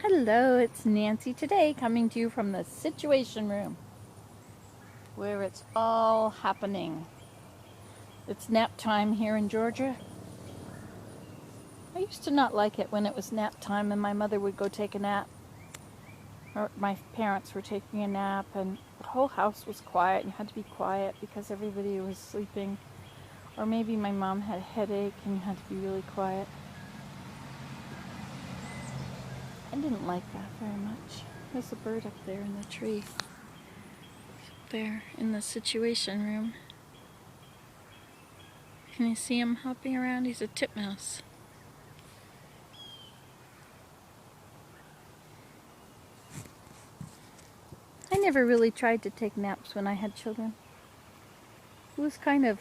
Hello, it's Nancy today, coming to you from the Situation Room, where it's all happening. It's nap time here in Georgia. I used to not like it when it was nap time and my mother would go take a nap, or my parents were taking a nap, and the whole house was quiet, and you had to be quiet because everybody was sleeping. Or maybe my mom had a headache and you had to be really quiet. I didn't like that very much. There's a bird up there in the tree. There in the Situation Room. Can you see him hopping around? He's a titmouse. I never really tried to take naps when I had children. It was kind of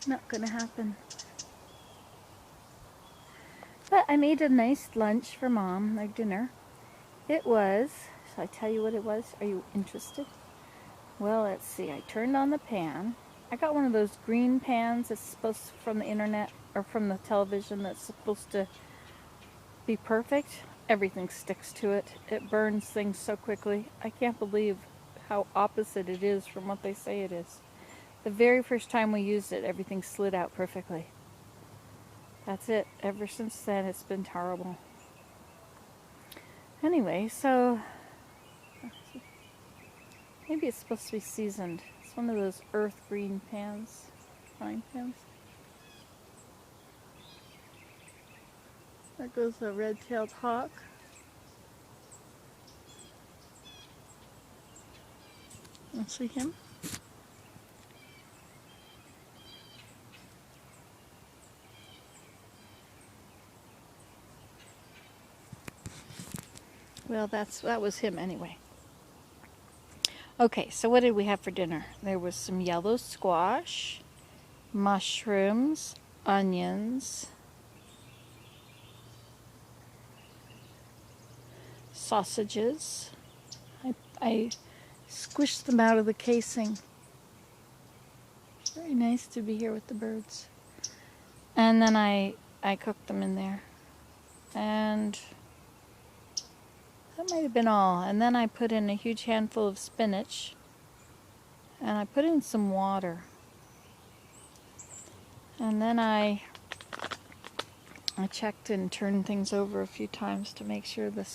not going to happen. But I made a nice lunch for Mom, like dinner. It was, shall I tell you what it was? Are you interested? Well, let's see. I turned on the pan. I got one of those green pans that's supposed to, from the internet or from the television, that's supposed to be perfect. Everything sticks to it. It burns things so quickly. I can't believe how opposite it is from what they say it is. The very first time we used it, everything slid out perfectly. That's it. Ever since then, it's been terrible. Anyway, so maybe it's supposed to be seasoned. It's one of those earth green pans, frying pans. There goes a red-tailed hawk. You see him? Well, that was him anyway. Okay, so what did we have for dinner? There was some yellow squash, mushrooms, onions, sausages. I squished them out of the casing. Very nice to be here with the birds. And then I cooked them in there. And that might have been all. And then I put in a huge handful of spinach. And I put in some water. And then I checked and turned things over a few times to make sure the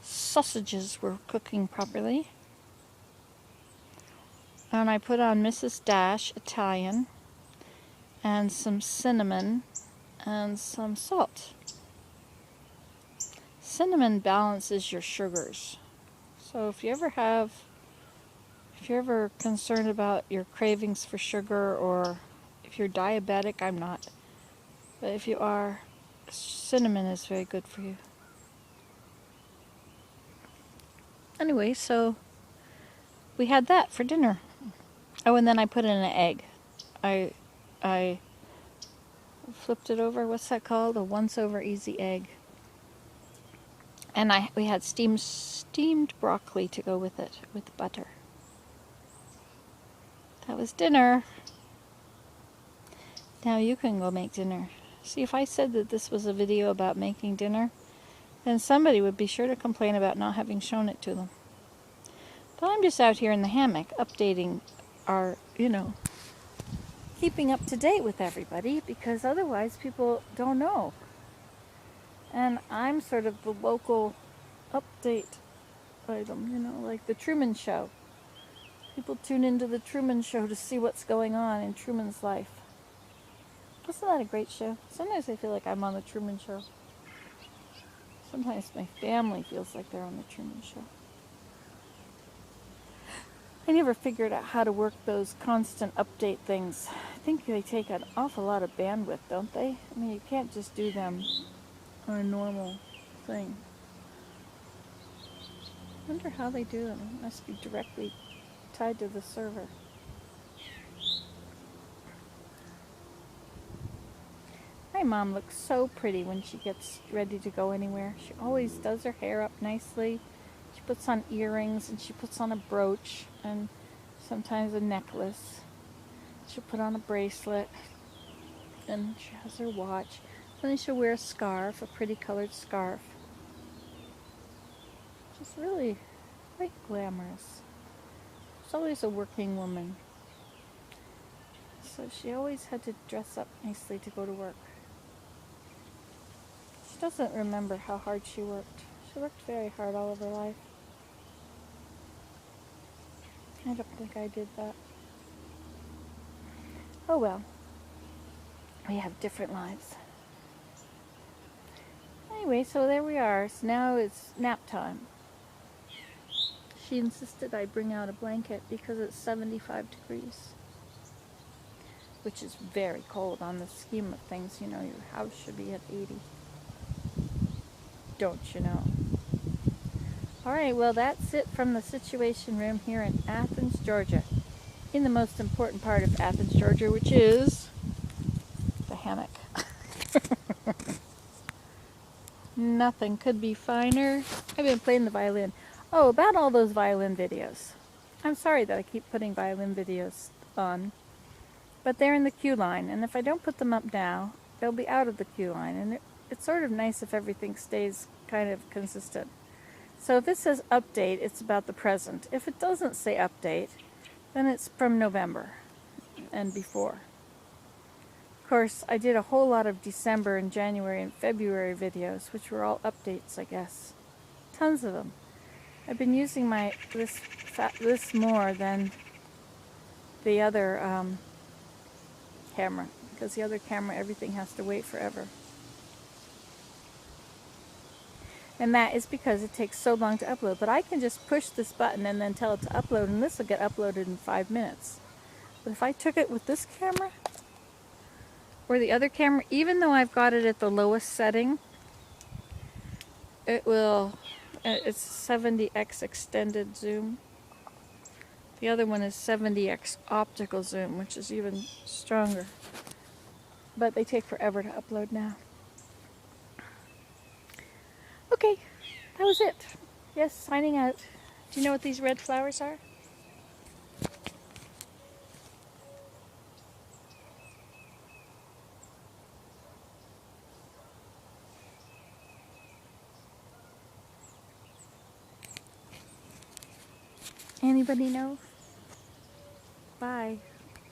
sausages were cooking properly. And I put on Mrs. Dash Italian and some cinnamon and some salt. Cinnamon balances your sugars. So if you're ever concerned about your cravings for sugar, or if you're diabetic, I'm not, but if you are, cinnamon is very good for you. Anyway, so we had that for dinner. Oh, and then I put in an egg. I flipped it over. What's that called? A once-over easy egg. And we had steamed broccoli to go with it, with butter. That was dinner. Now you can go make dinner. See, if I said that this was a video about making dinner, then somebody would be sure to complain about not having shown it to them. But I'm just out here in the hammock updating our, keeping up to date with everybody, because otherwise people don't know. And I'm sort of the local update item, like the Truman Show. People tune into the Truman Show to see what's going on in Truman's life. Wasn't that a great show? Sometimes I feel like I'm on the Truman Show. Sometimes my family feels like they're on the Truman Show. I never figured out how to work those constant update things. I think they take an awful lot of bandwidth, don't they? I mean, you can't just do them on a normal thing. I wonder how they do them. It must be directly tied to the server. My mom looks so pretty when she gets ready to go anywhere. She always does her hair up nicely. She puts on earrings, and she puts on a brooch, and sometimes a necklace. She'll put on a bracelet, and she has her watch. Then she'll wear a scarf, a pretty colored scarf. She's really quite glamorous. She's always a working woman. So she always had to dress up nicely to go to work. She doesn't remember how hard she worked. She worked very hard all of her life. I don't think I did that. Oh well. We have different lives. Anyway, so there we are. So now it's nap time. She insisted I bring out a blanket because it's 75 degrees. Which is very cold on the scheme of things. You know, your house should be at 80. Don't you know? Alright, well that's it from the Situation Room here in Athens, Georgia. In the most important part of Athens, Georgia, which is the hammock. Nothing could be finer. I've been playing the violin. Oh, about all those violin videos. I'm sorry that I keep putting violin videos on. But they're in the queue line, and if I don't put them up now, they'll be out of the queue line. And it's sort of nice if everything stays kind of consistent. So if it says update, it's about the present. If it doesn't say update, then it's from November and before. Of course, I did a whole lot of December and January and February videos, which were all updates, I guess. Tons of them. I've been using this more than the other camera, because the other camera, everything has to wait forever. And that is because it takes so long to upload. But I can just push this button and then tell it to upload, and this will get uploaded in 5 minutes. But if I took it with this camera, or the other camera, even though I've got it at the lowest setting, it's 70x extended zoom. The other one is 70x optical zoom, which is even stronger. But they take forever to upload now. Okay, that was it. Yes, signing out. Do you know what these red flowers are? Anybody know? Bye.